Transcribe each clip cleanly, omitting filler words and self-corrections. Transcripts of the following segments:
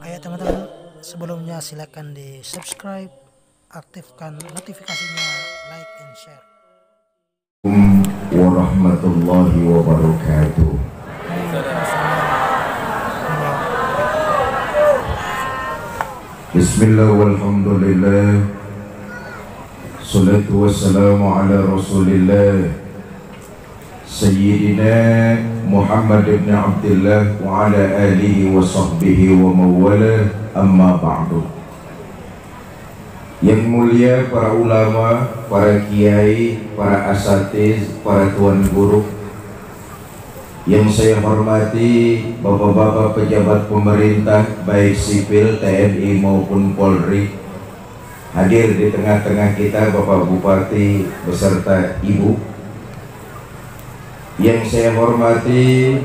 Ayo teman-teman, sebelumnya silakan di subscribe, aktifkan notifikasinya, like and share. Warahmatullahi wabarakatuh. Bismillah walhamdulillah, salatu wassalamu ala rasulillah Sayyidina Muhammad ibn Abdullah wa ala alihi wa sahbihi wa mawala, amma ba'du. Yang mulia para ulama, para kiai, para asatiz, para tuan guru, yang saya hormati bapak-bapak pejabat pemerintah baik sipil, TNI maupun Polri, hadir di tengah-tengah kita Bapak Bupati beserta Ibu, yang saya hormati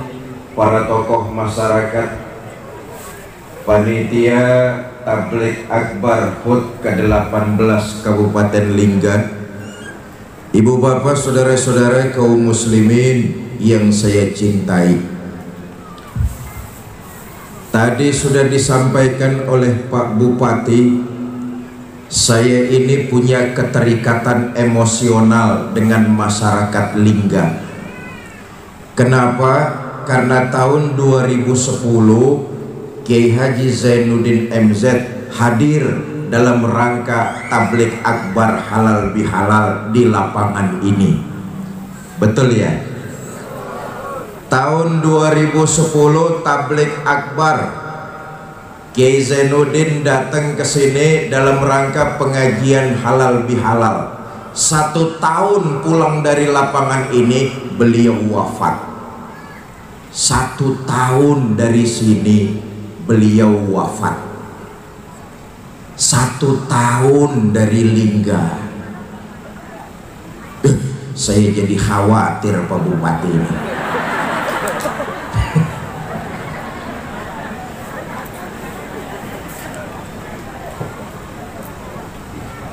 para tokoh masyarakat, panitia Tabligh Akbar HUT ke-18 Kabupaten Lingga, ibu bapak saudara-saudara kaum muslimin yang saya cintai. Tadi sudah disampaikan oleh Pak Bupati, saya ini punya keterikatan emosional dengan masyarakat Lingga. Kenapa? Karena tahun 2010 Kiai Haji Zainuddin MZ hadir dalam rangka Tabligh Akbar halal bihalal di lapangan ini. Betul ya? Tahun 2010 Tabligh Akbar, Kiai Zainuddin datang ke sini dalam rangka pengajian halal bihalal. 1 tahun pulang dari lapangan ini beliau wafat. 1 tahun dari sini beliau wafat. 1 tahun dari Lingga. Saya jadi khawatir Pak Bupati ini.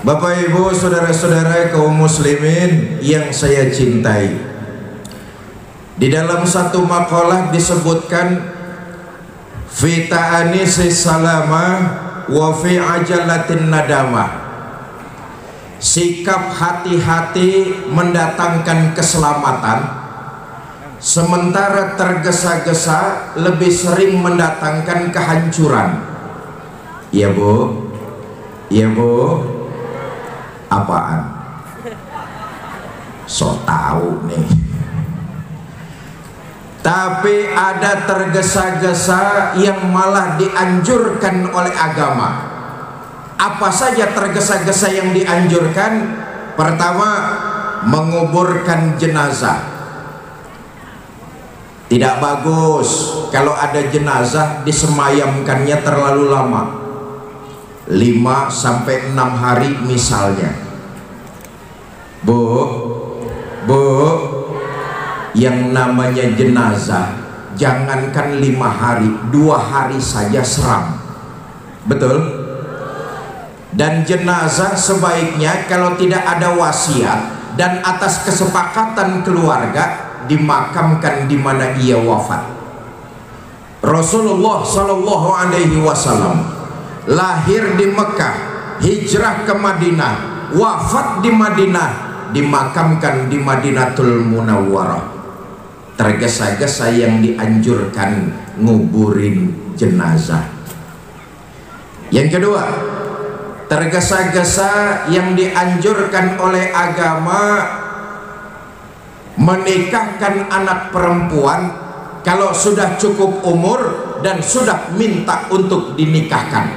Bapak Ibu saudara-saudara kaum muslimin yang saya cintai, di dalam satu makalah disebutkan fi ta'anisi salama wa fi ajalatin nadama, sikap hati-hati mendatangkan keselamatan, sementara tergesa-gesa lebih sering mendatangkan kehancuran. Iya Bu? Iya Bu? Apaan? So tahu nih. Tapi ada tergesa-gesa yang malah dianjurkan oleh agama. Apa saja tergesa-gesa yang dianjurkan? Pertama, menguburkan jenazah. Tidak bagus kalau ada jenazah disemayamkannya terlalu lama, 5-6 hari misalnya. Bu, yang namanya jenazah jangankan 5 hari, 2 hari saja seram. Betul? Dan jenazah sebaiknya kalau tidak ada wasiat dan atas kesepakatan keluarga dimakamkan di mana ia wafat. Rasulullah Shallallahu Alaihi Wasallam lahir di Mekah, hijrah ke Madinah, wafat di Madinah, dimakamkan di Madinatul Munawwarah. Tergesa-gesa yang dianjurkan nguburin jenazah. Yang kedua, tergesa-gesa yang dianjurkan oleh agama menikahkan anak perempuan kalau sudah cukup umur dan sudah minta untuk dinikahkan.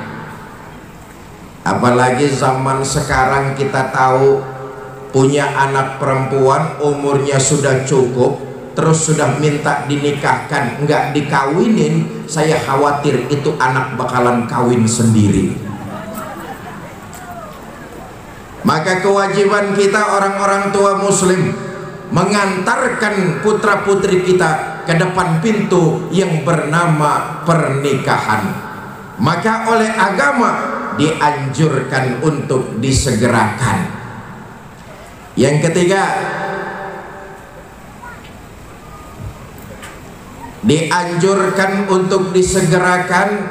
Apalagi zaman sekarang kita tahu punya anak perempuan umurnya sudah cukup terus sudah minta dinikahkan, enggak dikawinin, saya khawatir itu anak bakalan kawin sendiri. Maka kewajiban kita orang-orang tua muslim mengantarkan putra putri kita ke depan pintu yang bernama pernikahan. Maka oleh agama dianjurkan untuk disegerakan. Yang ketiga, dianjurkan untuk disegerakan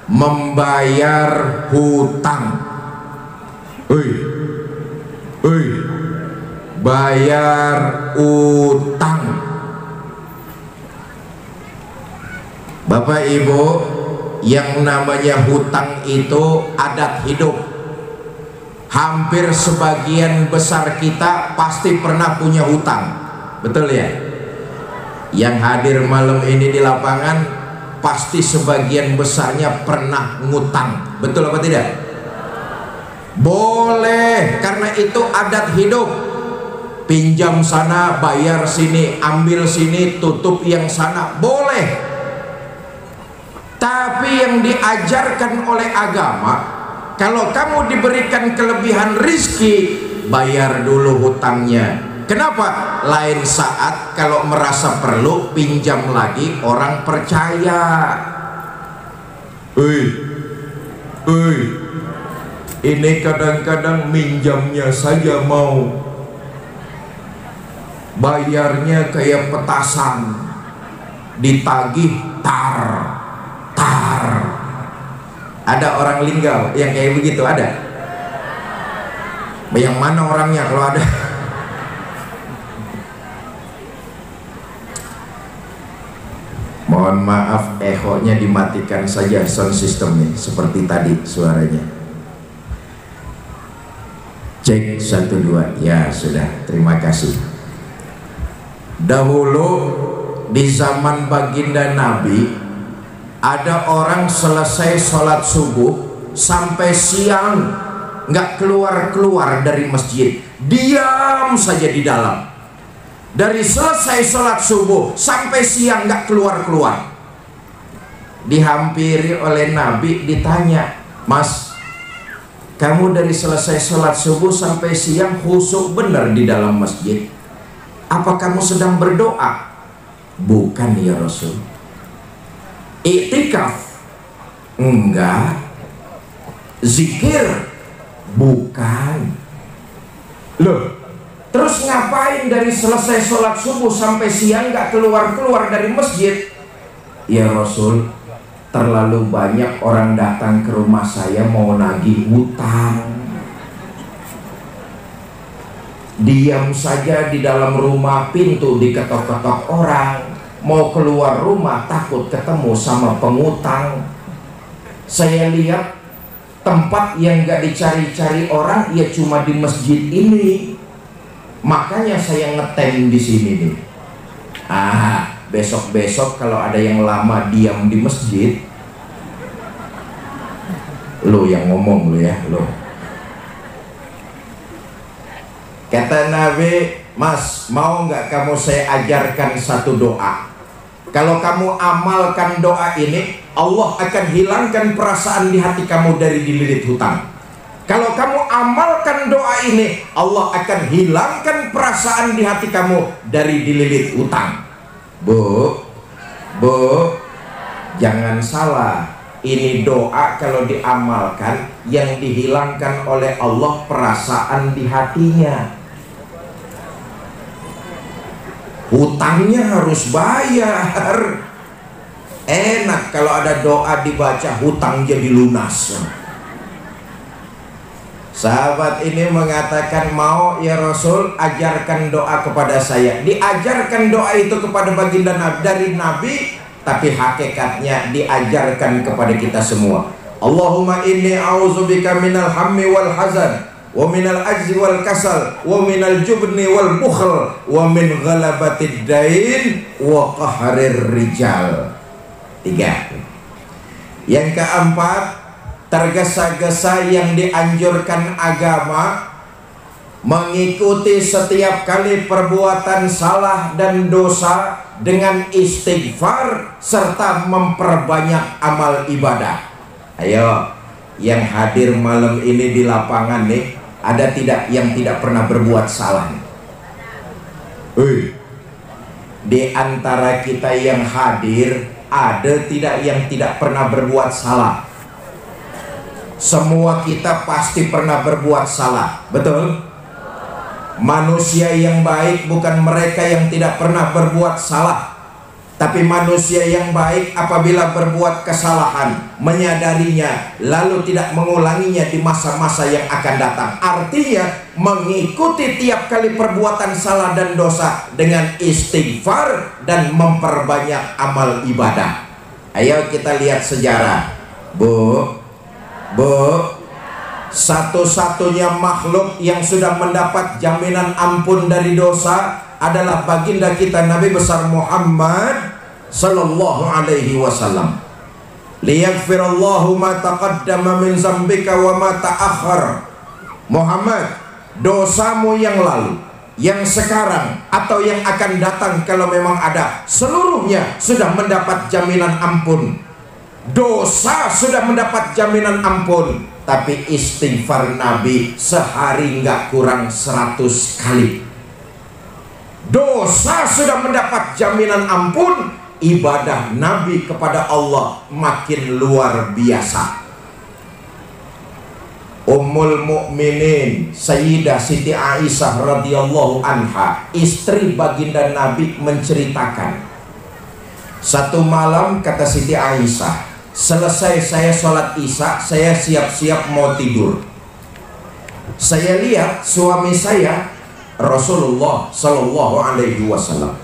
membayar hutang. Bayar utang. Bapak Ibu, yang namanya hutang itu adat hidup. Hampir sebagian besar kita pasti pernah punya hutang, betul ya? Yang hadir malam ini di lapangan pasti sebagian besarnya pernah ngutang, betul apa tidak? Boleh, karena itu adat hidup. Pinjam sana, bayar sini, ambil sini, tutup yang sana, boleh. Tapi yang diajarkan oleh agama, kalau kamu diberikan kelebihan rizki, bayar dulu hutangnya. Kenapa? Lain saat kalau merasa perlu, pinjam lagi, orang percaya. Ini kadang-kadang minjamnya saja mau, bayarnya kayak petasan, ditagih tar. Ada orang Linggau yang kayak begitu, ada? Yang mana orangnya kalau ada? Mohon maaf, echonya dimatikan saja sound systemnya, seperti tadi suaranya. Cek 1 2, ya sudah, terima kasih. Dahulu di zaman baginda Nabi, ada orang selesai sholat subuh sampai siang nggak keluar-keluar dari masjid, diam saja di dalam. Dari selesai sholat subuh sampai siang nggak keluar-keluar. Dihampiri oleh Nabi, ditanya, Mas, kamu dari selesai sholat subuh sampai siang khusyuk benar di dalam masjid, apa kamu sedang berdoa? Bukan ya Rasul. Iktikaf? Enggak. Zikir? Bukan. Loh, terus ngapain dari selesai sholat subuh sampai siang gak keluar-keluar dari masjid? Ya Rasul, terlalu banyak orang datang ke rumah saya mau nagih hutang. Diam saja di dalam rumah, pintu diketok-ketok orang. Mau keluar rumah takut ketemu sama pengutang. Saya lihat tempat yang gak dicari-cari orang ya cuma di masjid ini. Makanya saya ngetem di sini nih. Besok-besok kalau ada yang lama diam di masjid, lo yang ngomong lo ya, lo. Kata Nabi, Mas, mau nggak kamu saya ajarkan satu doa? Kalau kamu amalkan doa ini, Allah akan hilangkan perasaan di hati kamu dari dililit hutang. Kalau kamu amalkan doa ini, Allah akan hilangkan perasaan di hati kamu dari dililit hutang. Bu, jangan salah. Ini doa kalau diamalkan, yang dihilangkan oleh Allah perasaan di hatinya. Hutangnya harus bayar. Enak kalau ada doa dibaca hutang jadi lunas. Sahabat ini mengatakan, mau ya Rasul ajarkan doa kepada saya. Diajarkan doa itu kepada baginda Nabi, dari Nabi, tapi hakikatnya diajarkan kepada kita semua. Allahumma inni a'udzubika minal hammi wal hazan, wa minal ajzi wal kasal, wa minal jubni wal bukhl, wa min ghalabatid dain wa qahrir rijal. 3. Yang keempat, tergesa-gesa yang dianjurkan agama, mengikuti setiap kali perbuatan salah dan dosa dengan istighfar serta memperbanyak amal ibadah. Ayo, yang hadir malam ini di lapangan nih, ada tidak yang tidak pernah berbuat salah? Di antara kita yang hadir, ada tidak yang tidak pernah berbuat salah? Semua kita pasti pernah berbuat salah, betul? Manusia yang baik bukan mereka yang tidak pernah berbuat salah, Tapi manusia yang baik apabila berbuat kesalahan, menyadarinya, lalu tidak mengulanginya di masa-masa yang akan datang. Artinya mengikuti tiap kali perbuatan salah dan dosa dengan istighfar dan memperbanyak amal ibadah. Ayo kita lihat sejarah. Bu, satu-satunya makhluk yang sudah mendapat jaminan ampun dari dosa adalah baginda kita Nabi besar Muhammad sallallahu alaihi wasallam. Liyaghfirallahu ma taqaddama min zambika wa ma ta'akhkhar. Muhammad, dosamu yang lalu, yang sekarang atau yang akan datang kalau memang ada, seluruhnya sudah mendapat jaminan ampun. Dosa sudah mendapat jaminan ampun, tapi istighfar Nabi sehari nggak kurang 100 kali. Dosa sudah mendapat jaminan ampun, ibadah Nabi kepada Allah makin luar biasa. Ummul Mukminin Sayyidah Siti Aisyah radhiyallahu anha, istri baginda Nabi, menceritakan, satu malam kata Siti Aisyah, selesai saya sholat isya, saya siap-siap mau tidur. Saya lihat suami saya Rasulullah Sallallahu Alaihi Wasallam.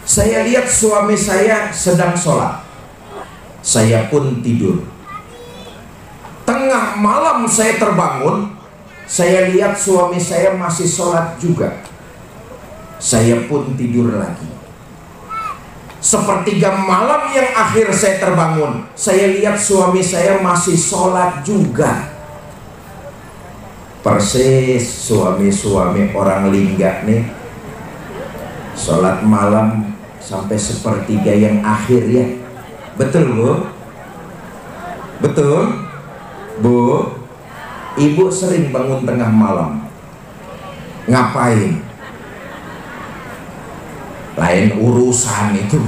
Saya lihat suami saya sedang sholat. Saya pun tidur. Tengah malam saya terbangun. Saya lihat suami saya masih sholat juga. Saya pun tidur lagi. Sepertiga malam yang akhir saya terbangun. Saya lihat suami saya masih sholat juga. Persis suami-suami orang Lingga nih, sholat malam sampai sepertiga yang akhir ya. Betul Bu? Betul Bu? Ibu sering bangun tengah malam. Ngapain? Lain urusan itu.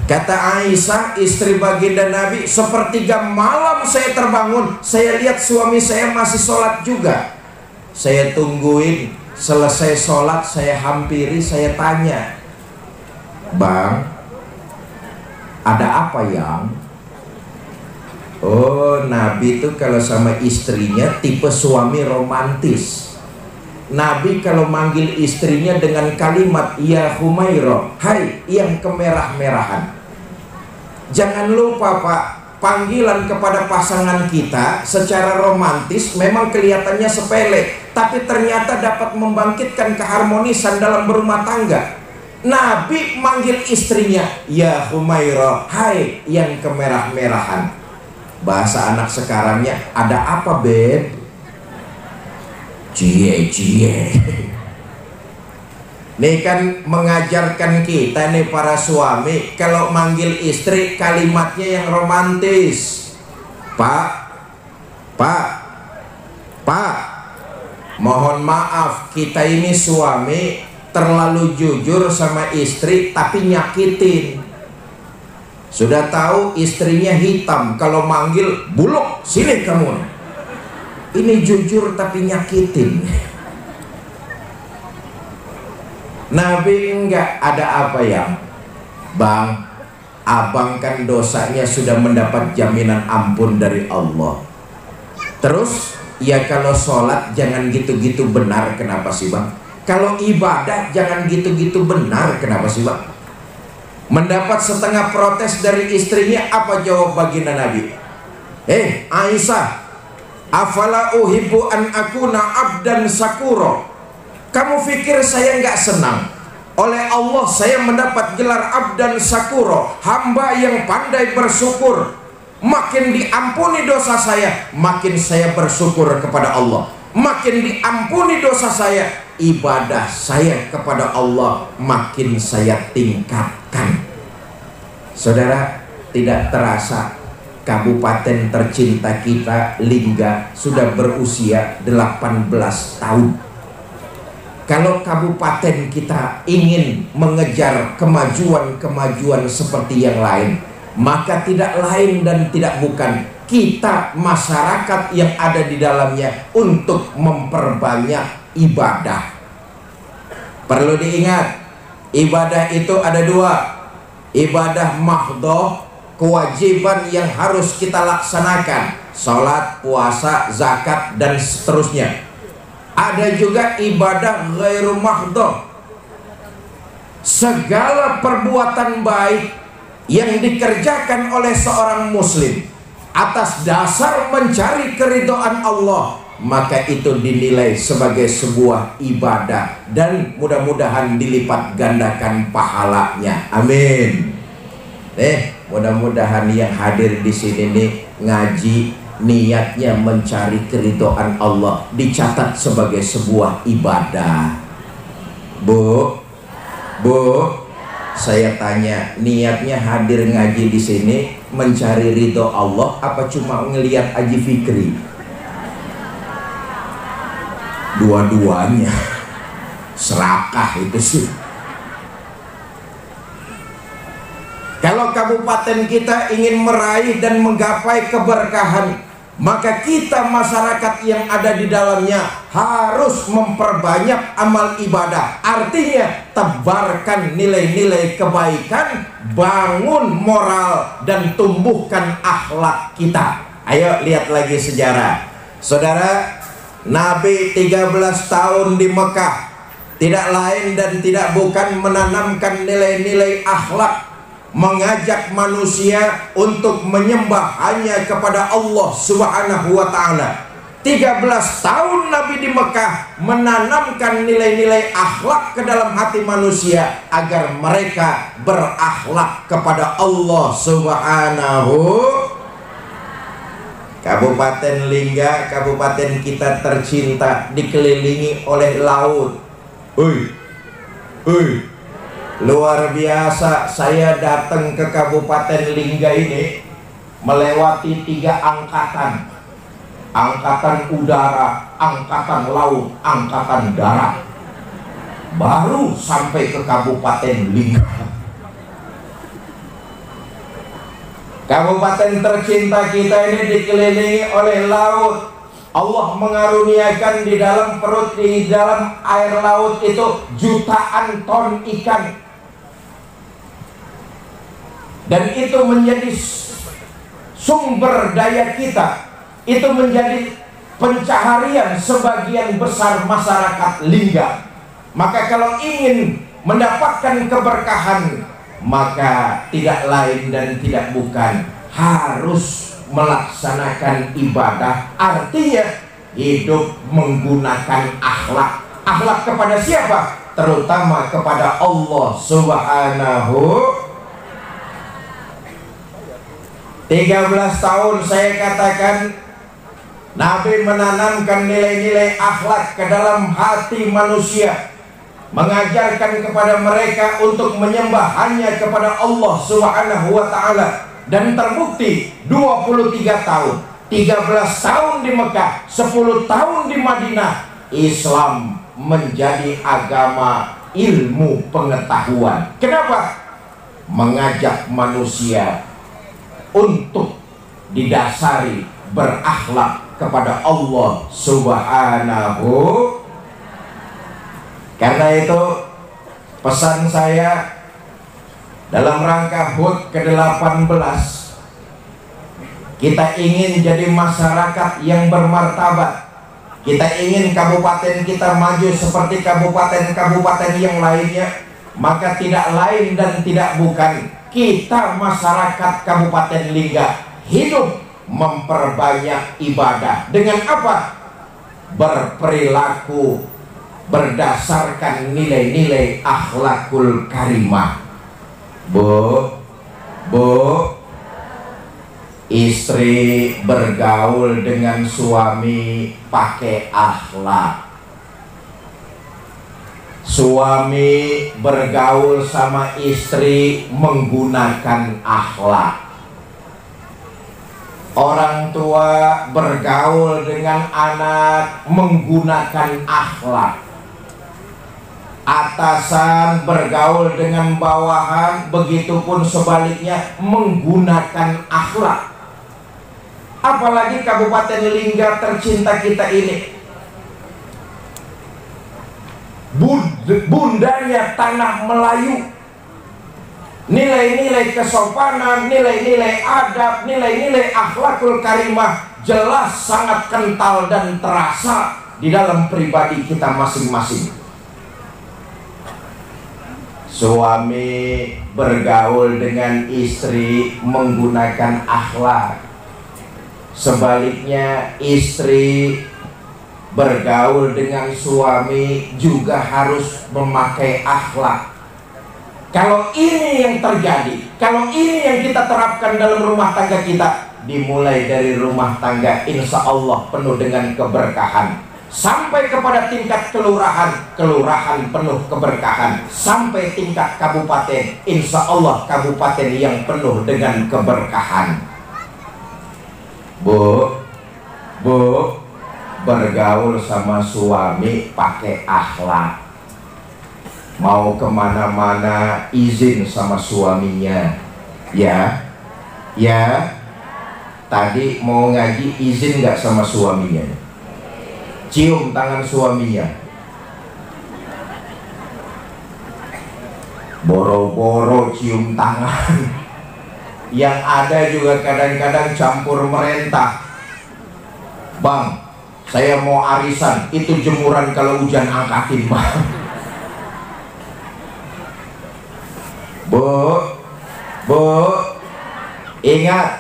Kata Aisyah, istri baginda Nabi, sepertiga malam saya terbangun, saya lihat suami saya masih sholat juga. Saya tungguin, selesai sholat saya hampiri, saya tanya, Bang, ada apa yang? Oh, Nabi itu kalau sama istrinya tipe suami romantis. Nabi kalau manggil istrinya dengan kalimat ya Humairah, hai yang kemerah-merahan. Jangan lupa Pak, panggilan kepada pasangan kita secara romantis memang kelihatannya sepele, tapi ternyata dapat membangkitkan keharmonisan dalam berumah tangga. Nabi manggil istrinya ya Humairah, hai yang kemerah-merahan. Bahasa anak sekarangnya, ada apa Beb? Cie-cie. Nih kan mengajarkan kita nih para suami, kalau manggil istri kalimatnya yang romantis. Pak, mohon maaf, kita ini suami terlalu jujur sama istri tapi nyakitin. Sudah tahu istrinya hitam, kalau manggil buluk, sini kamu. Ini jujur tapi nyakitin. Nabi enggak, ada apa ya Bang? Abang kan dosanya sudah mendapat jaminan ampun dari Allah. Terus ya kalau sholat jangan gitu-gitu benar, kenapa sih Bang? Kalau ibadah jangan gitu-gitu benar, kenapa sih Bang? Mendapat setengah protes dari istrinya, apa jawab baginda Nabi? Aisyah, afala uhibbu an akuna abdan sakuro. Kamu pikir saya nggak senang? Oleh Allah saya mendapat gelar abdan sakuro, hamba yang pandai bersyukur. Makin diampuni dosa saya, makin saya bersyukur kepada Allah. Makin diampuni dosa saya, ibadah saya kepada Allah makin saya tingkatkan. Saudara, tidak terasa kabupaten tercinta kita Lingga sudah berusia 18 tahun. Kalau kabupaten kita ingin mengejar kemajuan-kemajuan seperti yang lain, maka tidak lain dan tidak bukan kita masyarakat yang ada di dalamnya untuk memperbanyak ibadah. Perlu diingat, Ibadah itu ada dua. Ibadah mahdhah, kewajiban yang harus kita laksanakan, salat, puasa, zakat, dan seterusnya. Ada juga ibadah ghairu mahdhah, segala perbuatan baik yang dikerjakan oleh seorang muslim atas dasar mencari keridhaan Allah, maka itu dinilai sebagai sebuah ibadah dan mudah-mudahan dilipat gandakan pahalanya. Amin. Mudah-mudahan yang hadir di sini nih ngaji niatnya mencari keridhaan Allah dicatat sebagai sebuah ibadah. Bu, saya tanya, niatnya hadir ngaji di sini mencari ridho Allah apa cuma ngelihat Haji Fikri? Dua-duanya. Serakah itu sih. Kalau kabupaten kita ingin meraih dan menggapai keberkahan, maka kita masyarakat yang ada di dalamnya harus memperbanyak amal ibadah. Artinya tebarkan nilai-nilai kebaikan, bangun moral dan tumbuhkan akhlak kita. Ayo lihat lagi sejarah. Saudara, Nabi 13 tahun di Mekah tidak lain dan tidak bukan menanamkan nilai-nilai akhlak, mengajak manusia untuk menyembah hanya kepada Allah Subhanahu wa ta'ala. 13 tahun Nabi di Mekah menanamkan nilai-nilai akhlak ke dalam hati manusia agar mereka berakhlak kepada Allah Subhanahu. Kabupaten Lingga, kabupaten kita tercinta, dikelilingi oleh laut. Luar biasa. Saya datang ke Kabupaten Lingga ini melewati 3 angkatan. Angkatan udara, angkatan laut, angkatan darat, baru sampai ke Kabupaten Lingga. Kabupaten tercinta kita ini dikelilingi oleh laut. Allah mengaruniakan di dalam perut, di dalam air laut itu jutaan ton ikan. Dan itu menjadi sumber daya kita. Itu menjadi pencaharian sebagian besar masyarakat Lingga. Maka kalau ingin mendapatkan keberkahan, maka tidak lain dan tidak bukan harus melaksanakan ibadah. Artinya hidup menggunakan akhlak. Akhlak kepada siapa? Terutama kepada Allah Subhanahu. 13 tahun saya katakan Nabi menanamkan nilai-nilai akhlak ke dalam hati manusia, mengajarkan kepada mereka untuk menyembah hanya kepada Allah Subhanahu wa ta'ala. Dan terbukti 23 tahun, 13 tahun di Mekah, 10 tahun di Madinah, Islam menjadi agama ilmu pengetahuan. Kenapa? Mengajak manusia untuk didasari berakhlak kepada Allah Subhanahu. Karena itu pesan saya dalam rangka HUT ke-18, kita ingin jadi masyarakat yang bermartabat. Kita ingin kabupaten kita maju seperti kabupaten-kabupaten yang lainnya. Maka tidak lain dan tidak bukan kita masyarakat Kabupaten Lingga hidup memperbanyak ibadah. Dengan apa? Berperilaku berdasarkan nilai-nilai akhlakul karimah. Bu, istri bergaul dengan suami pakai akhlak. Suami bergaul sama istri menggunakan akhlak. Orang tua bergaul dengan anak menggunakan akhlak. Atasan bergaul dengan bawahan, begitupun sebaliknya menggunakan akhlak. Apalagi Kabupaten Lingga tercinta kita ini bundanya tanah Melayu. Nilai-nilai kesopanan, nilai-nilai adab, nilai-nilai akhlakul karimah jelas sangat kental dan terasa di dalam pribadi kita masing-masing. Suami bergaul dengan istri menggunakan akhlak. Sebaliknya istri bergaul dengan suami juga harus memakai akhlak. Kalau ini yang terjadi, kalau ini yang kita terapkan dalam rumah tangga kita, dimulai dari rumah tangga insya Allah penuh dengan keberkahan, sampai kepada tingkat kelurahan, kelurahan penuh keberkahan, sampai tingkat kabupaten, insya Allah kabupaten yang penuh dengan keberkahan. Bu, bergaul sama suami pakai akhlak. Mau kemana-mana izin sama suaminya. Ya. Tadi mau ngaji izin nggak sama suaminya? Cium tangan suaminya. Boro-boro cium tangan. Yang ada juga kadang-kadang campur merentah. Bang, saya mau arisan, itu jemuran kalau hujan angkatin bang. Bu, ingat,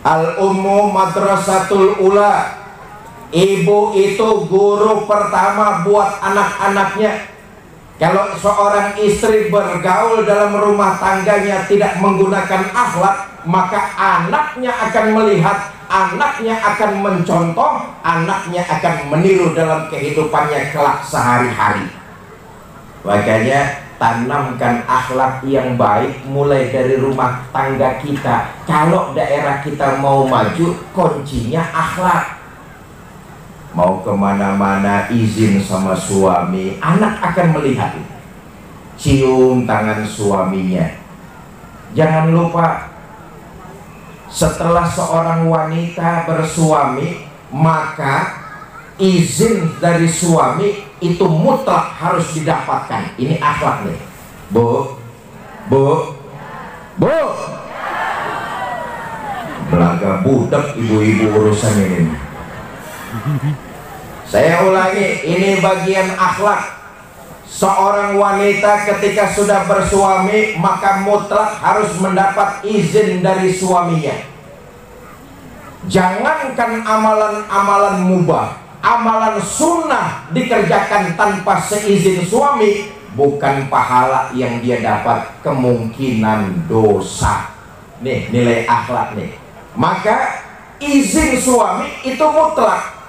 al-ummu madrasatul ula. Ibu itu guru pertama buat anak-anaknya. Kalau seorang istri bergaul dalam rumah tangganya tidak menggunakan akhlak, maka anaknya akan melihat, anaknya akan mencontoh, anaknya akan meniru dalam kehidupannya kelak sehari-hari. Makanya tanamkan akhlak yang baik mulai dari rumah tangga kita. Kalau daerah kita mau maju, kuncinya akhlak. Mau kemana-mana izin sama suami, anak akan melihat. Cium tangan suaminya. Jangan lupa, setelah seorang wanita bersuami, maka izin dari suami itu mutlak harus didapatkan. Ini akhlak nih. Bu, belaga budak ibu-ibu urusan ini. Saya ulangi, ini bagian akhlak. Seorang wanita ketika sudah bersuami, maka mutlak harus mendapat izin dari suaminya. Jangankan amalan-amalan mubah, amalan sunnah dikerjakan tanpa seizin suami, bukan pahala yang dia dapat, kemungkinan dosa. Nih nilai akhlak nih. Maka izin suami itu mutlak.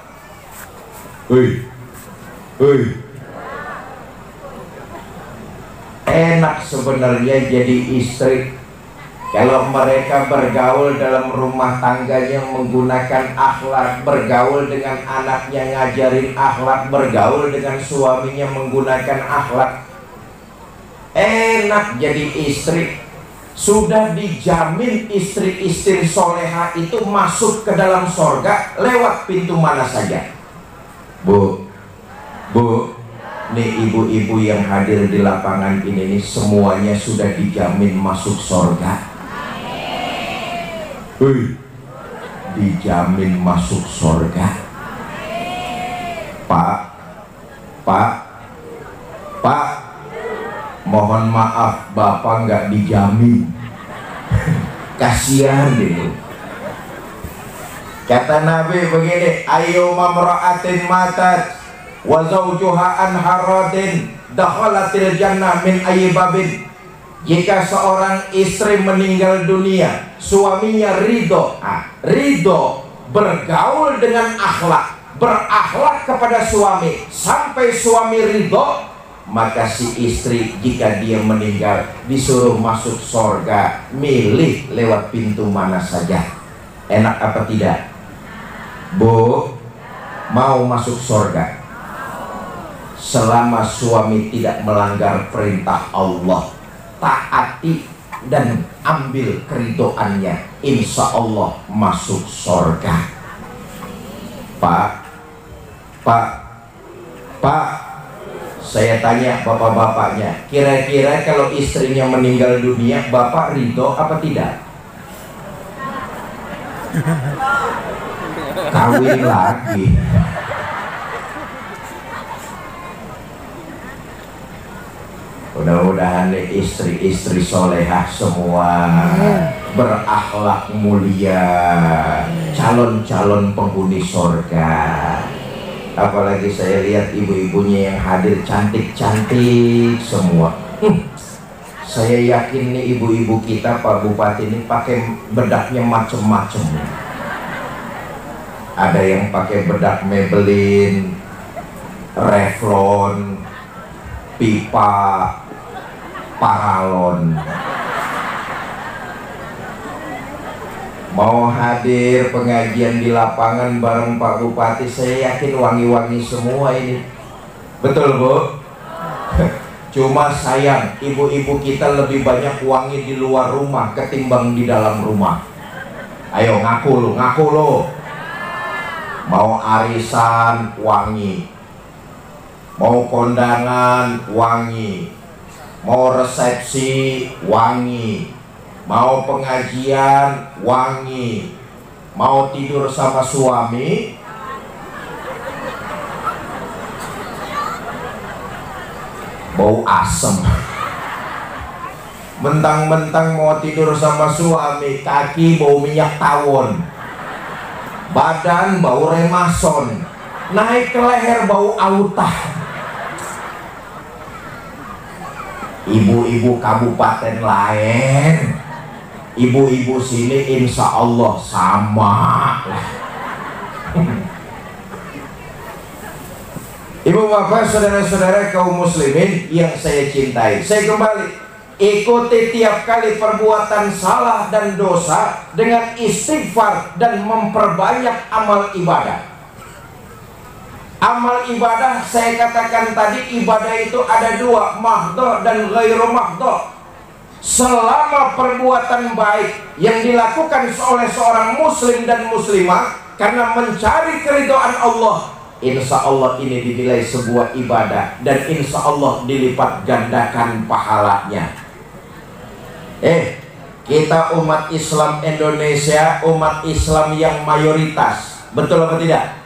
Enak sebenarnya jadi istri kalau mereka bergaul dalam rumah tangganya menggunakan akhlak, bergaul dengan anaknya ngajarin akhlak, bergaul dengan suaminya menggunakan akhlak. Enak jadi istri. Sudah dijamin istri-istri soleha itu masuk ke dalam sorga lewat pintu mana saja. Bu, nih ibu-ibu yang hadir di lapangan ini semuanya sudah dijamin masuk sorga. Dijamin masuk sorga. Pak, mohon maaf, Bapak nggak dijamin. Kasihan gitu. Kata Nabi begini, ayo mamra'atin matat wa zawjuha an haradin dakhalatil jannah min ayyibabin. Jika seorang istri meninggal dunia, suaminya ridho, bergaul dengan akhlak, berakhlak kepada suami sampai suami ridho, maka si istri jika dia meninggal disuruh masuk sorga, milih lewat pintu mana saja. Enak apa tidak? Bu, mau masuk sorga selama suami tidak melanggar perintah Allah, taati dan ambil keridhoannya, insya Allah masuk sorga. Pak, Pak, saya tanya bapak-bapaknya, kira-kira kalau istrinya meninggal dunia, bapak ridho apa tidak? Kawin lagi. Mudah-mudahan istri-istri solehah semua berakhlak mulia, calon-calon penghuni surga. Apalagi saya lihat ibu-ibunya yang hadir cantik-cantik semua. Saya yakin nih ibu-ibu kita, Pak Bupati ini pakai bedaknya macem-macem. Ada yang pakai bedak Maybelline, Revlon, Pipa, Paralon. Mau hadir pengajian di lapangan bareng Pak Bupati, saya yakin wangi-wangi semua ini. Betul, Bu? Cuma sayang, ibu-ibu kita lebih banyak wangi di luar rumah ketimbang di dalam rumah. Ayo ngaku lo. Mau arisan wangi, mau kondangan wangi, mau resepsi wangi, mau pengajian wangi, mau tidur sama suami bau asem. Mentang-mentang mau tidur sama suami, kaki bau minyak tawon, badan bau remason, naik ke leher bau autah. Ibu-ibu kabupaten lain, ibu-ibu sini insya Allah sama. Ibu bapak saudara-saudara kaum muslimin yang saya cintai, saya kembali, ikuti tiap kali perbuatan salah dan dosa dengan istighfar dan memperbanyak amal ibadah. Amal ibadah saya katakan tadi, ibadah itu ada dua, mahdhah dan ghairu mahdhah. Selama perbuatan baik yang dilakukan oleh seorang muslim dan muslimah karena mencari keridhaan Allah, insya Allah ini dinilai sebuah ibadah dan insya Allah dilipat gandakan pahalanya. Kita umat Islam Indonesia, umat Islam yang mayoritas, betul apa tidak?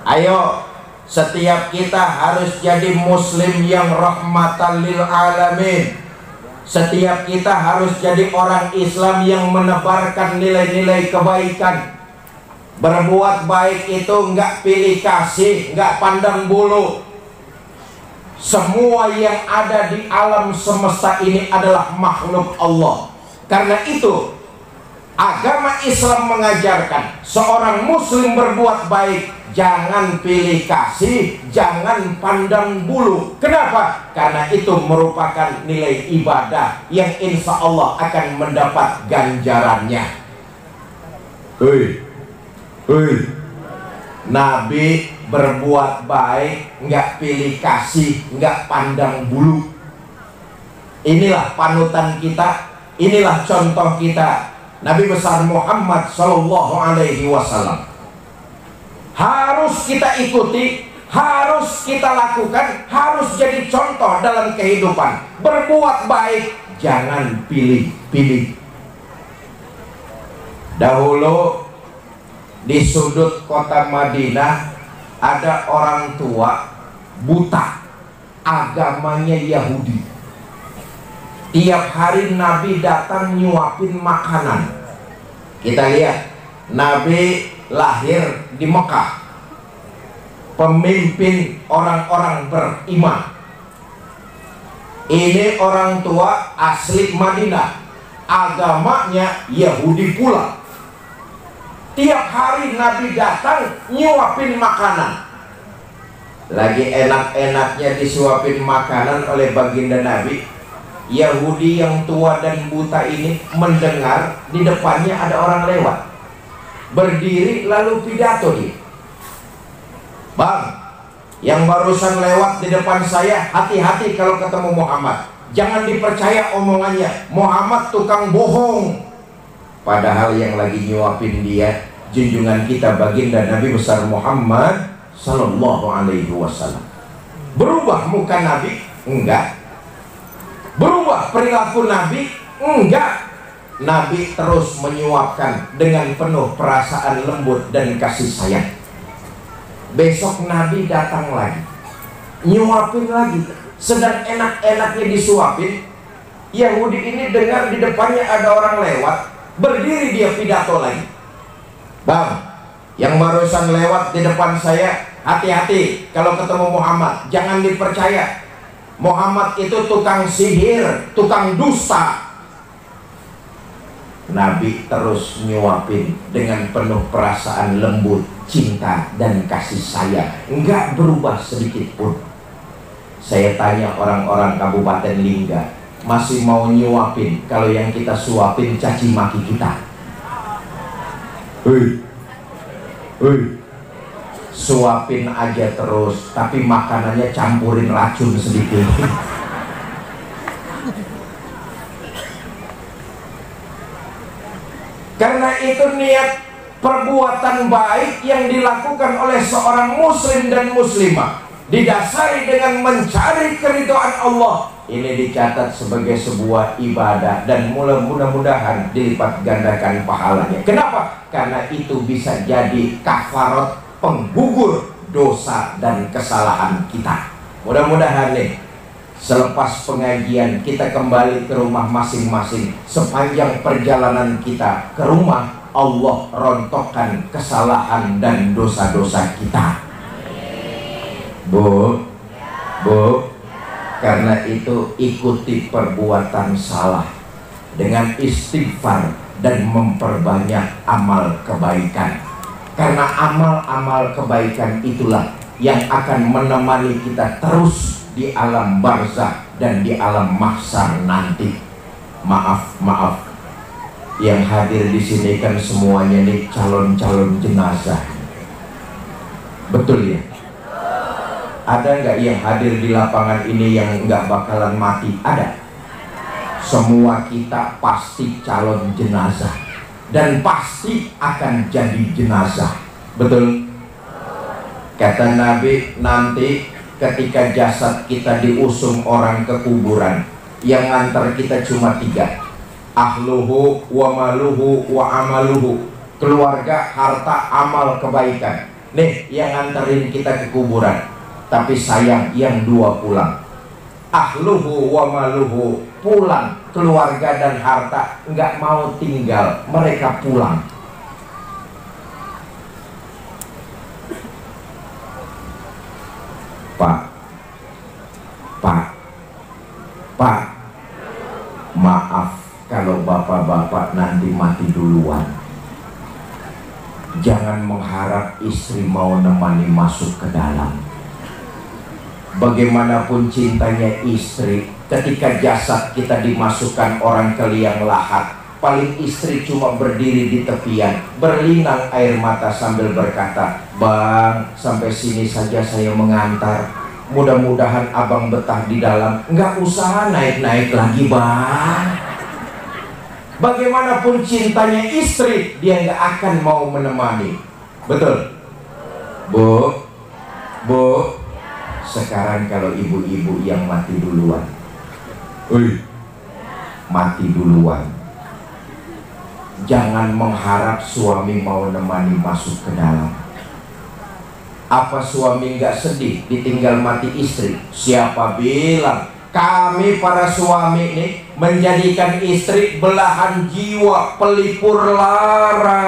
Ayo, setiap kita harus jadi muslim yang rahmatan lil alamin. Setiap kita harus jadi orang Islam yang menebarkan nilai-nilai kebaikan. Berbuat baik itu enggak pilih kasih, enggak pandang bulu. Semua yang ada di alam semesta ini adalah makhluk Allah. Karena itu agama Islam mengajarkan seorang muslim berbuat baik, jangan pilih kasih, jangan pandang bulu. Kenapa? Karena itu merupakan nilai ibadah yang insya Allah akan mendapat ganjarannya. Nabi berbuat baik, nggak pilih kasih, nggak pandang bulu. Inilah panutan kita, inilah contoh kita. Nabi besar Muhammad Sallallahu Alaihi Wasallam harus kita ikuti, harus kita lakukan, harus jadi contoh dalam kehidupan. Berbuat baik, jangan pilih-pilih. Dahulu di sudut kota Madinah ada orang tua buta, agamanya Yahudi. Tiap hari Nabi datang nyuapin makanan. Kita lihat, Nabi lahir di Mekah, pemimpin orang-orang beriman. Ini orang tua asli Madinah, agamanya Yahudi pula. Tiap hari Nabi datang nyuapin makanan. Lagi enak-enaknya disuapin makanan oleh baginda Nabi, Yahudi yang tua dan buta ini mendengar di depannya ada orang lewat, berdiri lalu pidato dia. Bang, yang barusan lewat di depan saya, hati-hati kalau ketemu Muhammad, jangan dipercaya omongannya, Muhammad tukang bohong. Padahal yang lagi nyuapin dia junjungan kita baginda Nabi besar Muhammad Sallallahu Alaihi Wasallam. Berubah muka Nabi? Enggak. Berubah perilaku Nabi? Enggak. Nabi terus menyuapkan dengan penuh perasaan lembut dan kasih sayang. Besok Nabi datang lagi, nyuapin lagi. Sedang enak-enaknya disuapin, Yahudi ini dengar di depannya ada orang lewat, berdiri dia pidato lagi. Bang, yang barusan lewat di depan saya, hati-hati kalau ketemu Muhammad, jangan dipercaya. Muhammad itu tukang sihir, tukang dusta. Nabi terus nyuapin dengan penuh perasaan lembut, cinta dan kasih sayang, enggak berubah sedikit pun. Saya tanya orang-orang Kabupaten Lingga, masih mau nyuapin kalau yang kita suapin caci maki kita? Hei, suapin aja terus, tapi makanannya campurin racun sedikit. Karena itu niat perbuatan baik yang dilakukan oleh seorang muslim dan muslimah didasari dengan mencari keridhaan Allah, ini dicatat sebagai sebuah ibadah dan mudah-mudahan dilipat gandakan pahalanya. Kenapa? Karena itu bisa jadi kafarat, penggugur dosa dan kesalahan kita. Mudah-mudahan nih, selepas pengajian kita kembali ke rumah masing-masing. Sepanjang perjalanan kita ke rumah, Allah rontokkan kesalahan dan dosa-dosa kita. Bu, karena itu ikuti perbuatan salah dengan istighfar dan memperbanyak amal kebaikan. Karena amal-amal kebaikan itulah yang akan menemani kita terus di alam barzakh dan di alam mahsyar nanti. Maaf, yang hadir di sini kan semuanya nih calon-calon jenazah. Betul ya? Ada nggak yang hadir di lapangan ini yang nggak bakalan mati? Ada. Semua kita pasti calon jenazah dan pasti akan jadi jenazah. Betul? Kata Nabi, nanti ketika jasad kita diusung orang ke kuburan, yang ngantar kita cuma 3: ahluhu wa maluhu wa amaluhu. Keluarga, harta, amal kebaikan. Nih yang nganterin kita ke kuburan. Tapi sayang yang 2 pulang. Ahluhu wa maluhu pulang, keluarga dan harta nggak mau tinggal, mereka pulang. Pak, maaf kalau bapak-bapak nanti mati duluan. Jangan mengharap istri mau nemani masuk ke dalam. Bagaimanapun cintanya istri, ketika jasad kita dimasukkan orang ke liang lahat, paling istri cuma berdiri di tepian, berlinang air mata sambil berkata, "Bang, sampai sini saja saya mengantar. Mudah-mudahan abang betah di dalam. Nggak usah naik-naik lagi, bang." Bagaimanapun cintanya istri, dia nggak akan mau menemani. Betul? Bu, sekarang kalau ibu-ibu yang mati duluan, mati duluan, jangan mengharap suami mau nemani masuk ke dalam. Apa suami nggak sedih ditinggal mati istri? Siapa bilang? Kami para suami ini menjadikan istri belahan jiwa, pelipur lara.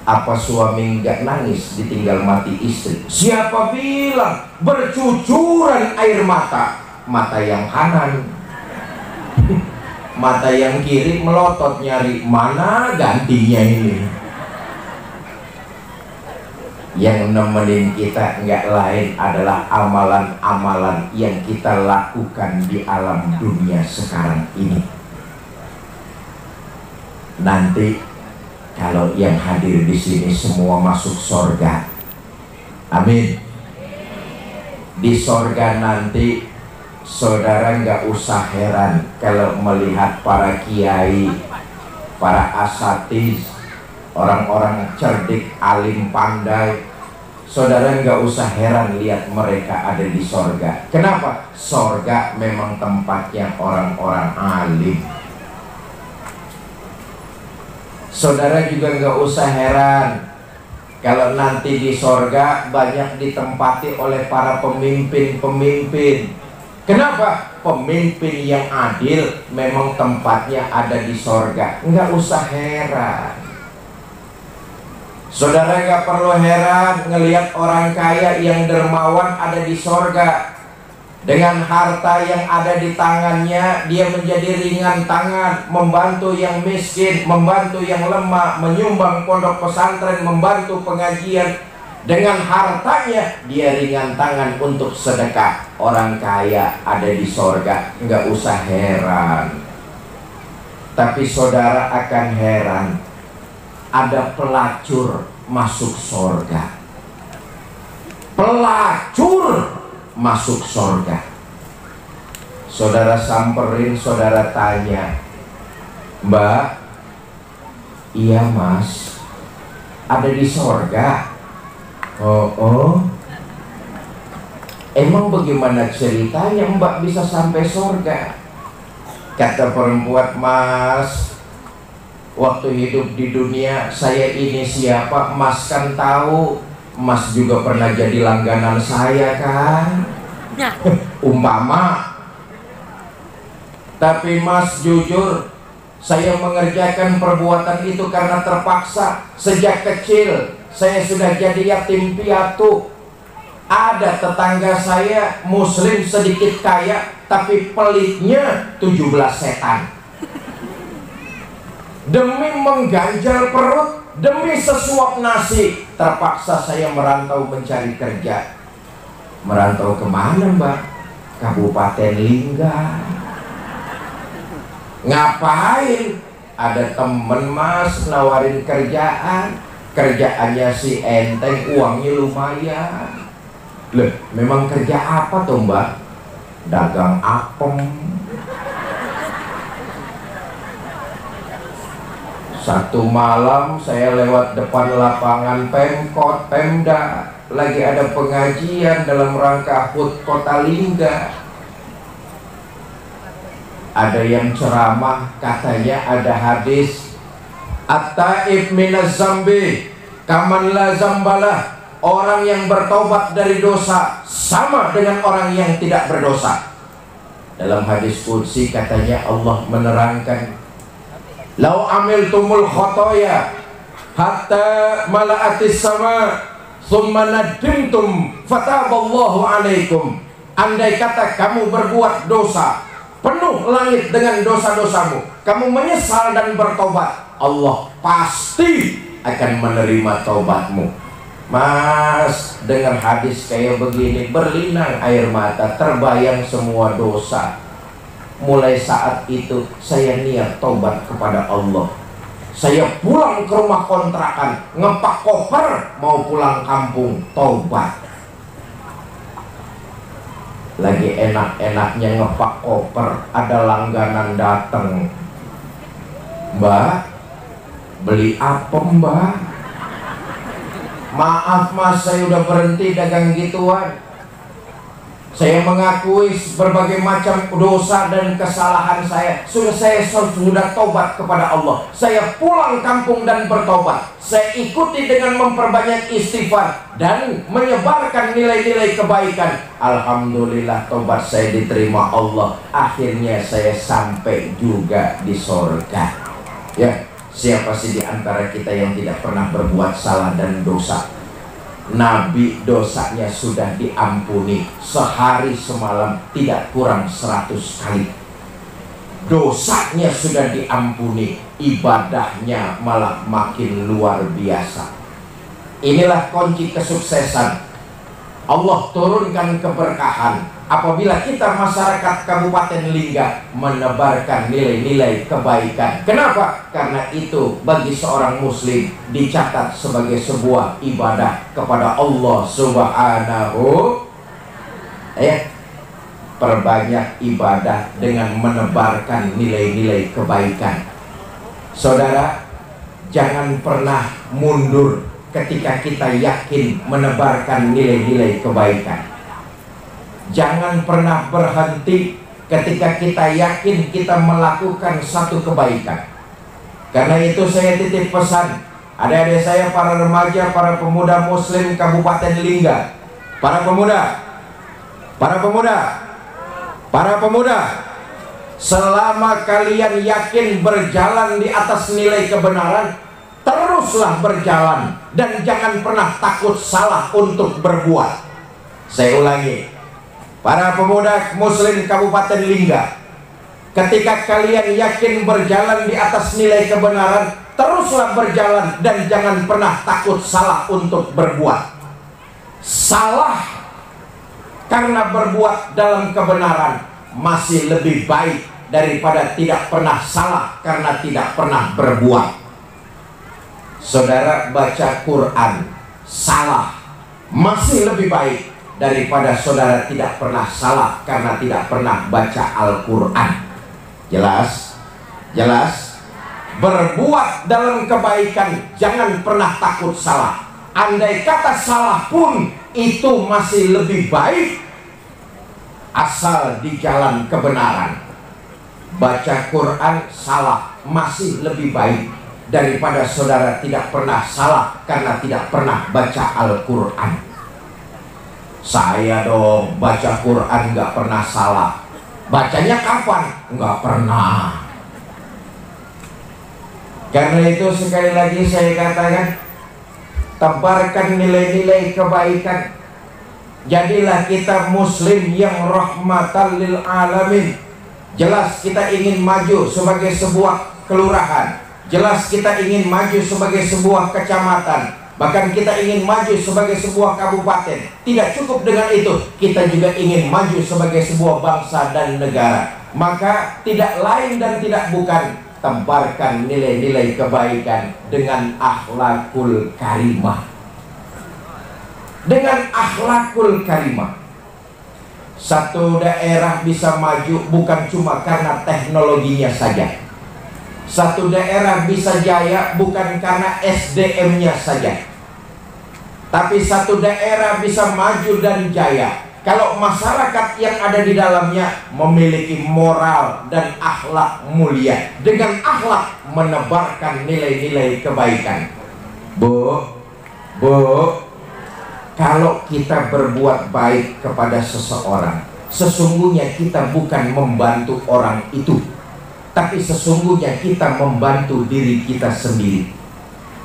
Apa suami nggak nangis ditinggal mati istri? Siapa bilang? Bercucuran air mata. Mata yang kanan, mata yang kiri melotot nyari mana gantinya ini. Yang nemenin kita nggak lain adalah amalan-amalan yang kita lakukan di alam dunia sekarang ini. Nanti kalau yang hadir di sini semua masuk sorga, amin. Di sorga nanti saudara nggak usah heran kalau melihat para kiai, para asatiz, orang-orang cerdik, alim, pandai saudara nggak usah heran lihat mereka ada di sorga. Kenapa? Sorga memang tempatnya orang-orang alim. Saudara juga nggak usah heran kalau nanti di sorga banyak ditempati oleh para pemimpin-pemimpin. Kenapa? Pemimpin yang adil memang tempatnya ada di sorga. Nggak usah heran. Saudara nggak perlu heran ngelihat orang kaya yang dermawan ada di sorga. Dengan harta yang ada di tangannya, dia menjadi ringan tangan, membantu yang miskin, membantu yang lemah, menyumbang pondok pesantren, membantu pengajian. Dengan hartanya, dia ringan tangan untuk sedekah. Orang kaya ada di sorga, nggak usah heran. Tapi saudara akan heran, ada pelacur masuk sorga. Pelacur masuk sorga. Saudara samperin, saudara tanya, Mbak, iya mas, ada di sorga. Oh, emang bagaimana ceritanya Mbak bisa sampai sorga? Kata perempuan, mas, waktu hidup di dunia saya ini siapa? Mas kan tahu, mas juga pernah jadi langganan saya kan. Umpama. Tapi mas jujur, saya mengerjakan perbuatan itu karena terpaksa. Sejak kecil saya sudah jadi yatim piatu. Ada tetangga saya muslim sedikit kaya, tapi pelitnya 17 setan. Demi mengganjal perut, demi sesuap nasi, terpaksa saya merantau mencari kerja. Merantau kemana Mbak? Kabupaten Lingga. Ngapain? Ada temen mas nawarin kerjaan. Kerjaannya si enteng, uangnya lumayan. Loh, memang kerja apa tuh Mbak? Dagang apem. Satu malam saya lewat depan lapangan Pemkot, Pemda, lagi ada pengajian dalam rangka HUT Kota Lingga. Ada yang ceramah, katanya ada hadis, At-taib minaz zambi kaman la zambalah. Orang yang bertobat dari dosa sama dengan orang yang tidak berdosa. Dalam hadis qudsi katanya Allah menerangkan, Lau amiltumul khotoya hatta mala'atis sama thumma nadimtum fataballahu alaikum. Andai kata kamu berbuat dosa, penuh langit dengan dosa-dosamu, kamu menyesal dan bertobat, Allah pasti akan menerima taubatmu. Mas, dengar hadis kayak begini berlinang air mata, terbayang semua dosa. Mulai saat itu saya niat taubat kepada Allah. Saya pulang ke rumah kontrakan, ngepak koper, mau pulang kampung, taubat. Lagi enak-enaknya ngepak koper, ada langganan datang. Mbak, beli apa Mbak? Maaf mas, saya udah berhenti dagang gituan. Saya mengakui berbagai macam dosa dan kesalahan saya. Saya sudah tobat kepada Allah. Saya pulang kampung dan bertobat. Saya ikuti dengan memperbanyak istighfar dan menyebarkan nilai-nilai kebaikan. Alhamdulillah tobat saya diterima Allah. Akhirnya saya sampai juga di sorga. Ya, siapa sih di antara kita yang tidak pernah berbuat salah dan dosa? Nabi dosanya sudah diampuni sehari semalam tidak kurang 100 kali. Dosanya sudah diampuni, ibadahnya malah makin luar biasa. Inilah kunci kesuksesan. Allah turunkan keberkahan apabila kita masyarakat Kabupaten Lingga menebarkan nilai-nilai kebaikan. Kenapa? Karena itu bagi seorang muslim dicatat sebagai sebuah ibadah kepada Allah Subhanahu. Perbanyak ibadah dengan menebarkan nilai-nilai kebaikan. Saudara, jangan pernah mundur ketika kita yakin menebarkan nilai-nilai kebaikan. Jangan pernah berhenti ketika kita yakin kita melakukan satu kebaikan. Karena itu saya titip pesan adik-adik saya, para remaja, para pemuda muslim Kabupaten Lingga. Para pemuda, selama kalian yakin berjalan di atas nilai kebenaran, teruslah berjalan dan jangan pernah takut salah untuk berbuat. Saya ulangi, para pemuda muslim Kabupaten Lingga, ketika kalian yakin berjalan di atas nilai kebenaran, teruslah berjalan dan jangan pernah takut salah untuk berbuat. Salah karena berbuat dalam kebenaran masih lebih baik daripada tidak pernah salah karena tidak pernah berbuat. Saudara baca Quran salah masih lebih baik daripada saudara tidak pernah salah karena tidak pernah baca Al-Quran. Jelas? Jelas? Berbuat dalam kebaikan jangan pernah takut salah. Andai kata salah pun itu masih lebih baik asal di jalan kebenaran. Baca Quran salah masih lebih baik daripada saudara tidak pernah salah karena tidak pernah baca Al-Quran. Saya dong baca Quran nggak pernah salah. Bacanya kapan? Nggak pernah. Karena itu sekali lagi saya katakan, tebarkan nilai-nilai kebaikan. Jadilah kita muslim yang rahmatan lil alamin. Jelas kita ingin maju sebagai sebuah kelurahan, jelas kita ingin maju sebagai sebuah kecamatan, bahkan kita ingin maju sebagai sebuah kabupaten. Tidak cukup dengan itu, kita juga ingin maju sebagai sebuah bangsa dan negara. Maka tidak lain dan tidak bukan, tebarkan nilai-nilai kebaikan dengan akhlakul karimah. Dengan akhlakul karimah, satu daerah bisa maju bukan cuma karena teknologinya saja. Satu daerah bisa jaya bukan karena SDM-nya saja. Tapi satu daerah bisa maju dan jaya kalau masyarakat yang ada di dalamnya memiliki moral dan akhlak mulia. Dengan akhlak menebarkan nilai-nilai kebaikan. Bu, kalau kita berbuat baik kepada seseorang, sesungguhnya kita bukan membantu orang itu, tapi sesungguhnya kita membantu diri kita sendiri.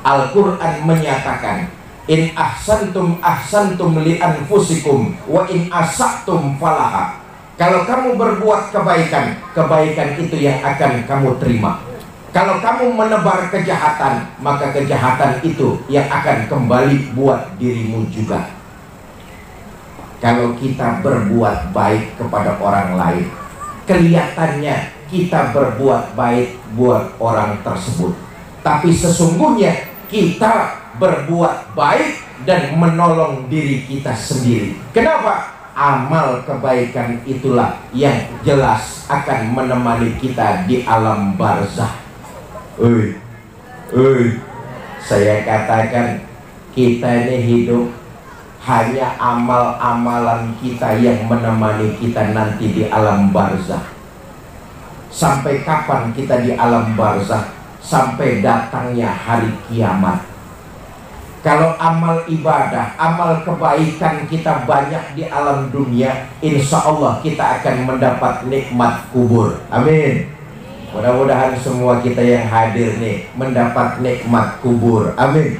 Al-Quran menyatakan, in ahsantum ahsantum li anfusikum wa in asa'tum falaha. Kalau kamu berbuat kebaikan, kebaikan itu yang akan kamu terima. Kalau kamu menebar kejahatan, maka kejahatan itu yang akan kembali buat dirimu juga. Kalau kita berbuat baik kepada orang lain, kelihatannya kita berbuat baik buat orang tersebut, tapi sesungguhnya kita berbuat baik dan menolong diri kita sendiri. Kenapa? Amal kebaikan itulah yang jelas akan menemani kita di alam barzah. Saya katakan, kita ini hidup hanya amal-amalan kita yang menemani kita nanti di alam barzah. Sampai kapan kita di alam barzah? Sampai datangnya hari kiamat. Kalau amal ibadah, amal kebaikan kita banyak di alam dunia, insya Allah kita akan mendapat nikmat kubur. Amin. Mudah-mudahan semua kita yang hadir nih mendapat nikmat kubur. Amin.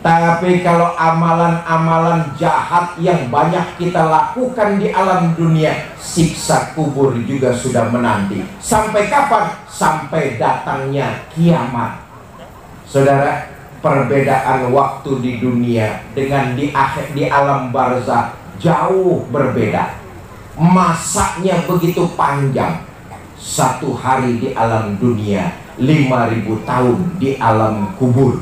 Tapi kalau amalan-amalan jahat yang banyak kita lakukan di alam dunia, siksa kubur juga sudah menanti. Sampai kapan? Sampai datangnya kiamat. Saudara, perbedaan waktu di dunia dengan di alam barzah jauh berbeda. Masanya begitu panjang. Satu hari di alam dunia, 5.000 tahun di alam kubur.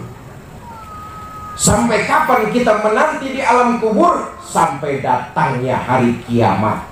Sampai kapan kita menanti di alam kubur? Sampai datangnya hari kiamat.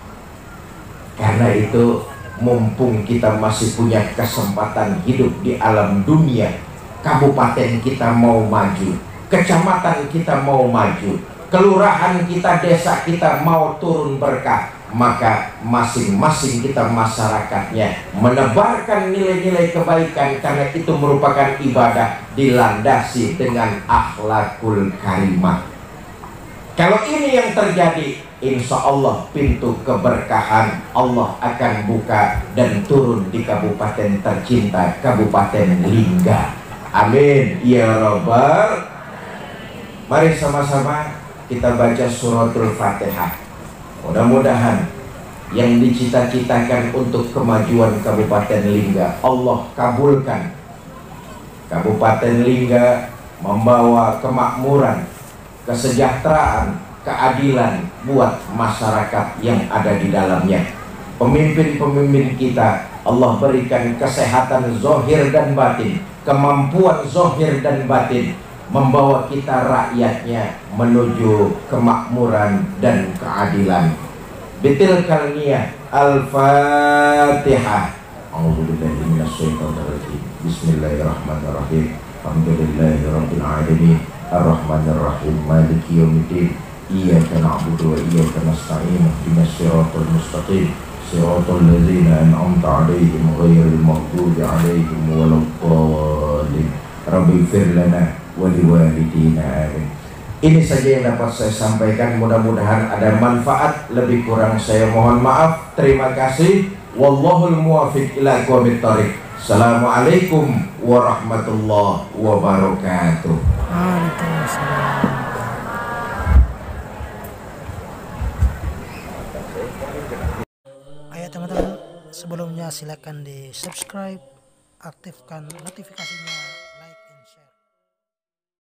Karena itu, mumpung kita masih punya kesempatan hidup di alam dunia, kabupaten kita mau maju, kecamatan kita mau maju, kelurahan kita, desa kita mau turun berkah, maka masing-masing kita masyarakatnya menebarkan nilai-nilai kebaikan, karena itu merupakan ibadah dilandasi dengan akhlakul karimah. Kalau ini yang terjadi, insya Allah pintu keberkahan Allah akan buka dan turun di kabupaten tercinta, Kabupaten Lingga. Amin ya Rabbal. Mari sama-sama kita baca suratul Fatihah. Mudah-mudahan yang dicita-citakan untuk kemajuan Kabupaten Lingga Allah kabulkan. Kabupaten Lingga membawa kemakmuran, kesejahteraan, keadilan buat masyarakat yang ada di dalamnya. Pemimpin-pemimpin kita Allah berikan kesehatan zahir dan batin, kemampuan zahir dan batin, membawa kita rakyatnya menuju kemakmuran dan keadilan. Bitilkal niyah. Al-Fatihah. A'udzubillahi minasyaitonirrajim. Bismillahirrahmanirrahim. Alhamdulillahirabbil alamin. Ar-Rahmanir-Rahim. Maliki yaumiddin. Iyyaka na'budu wa iyyaka nasta'in. Ihdinas siratal mustaqim. Siratal ladzina an'amta 'alaihim ghairil maghdubi 'alaihim waladdallin. Rabbighfir lana wa liwalidina. Amin. Ini saja yang dapat saya sampaikan, mudah-mudahan ada manfaat. Lebih kurang saya mohon maaf. Terima kasih. Wallahul muwaffiq ila aqwamit thoriq. Assalamualaikum warahmatullahi wabarakatuh. Waalaikumsalam. Ayo teman-teman, sebelumnya silakan di subscribe, aktifkan notifikasinya.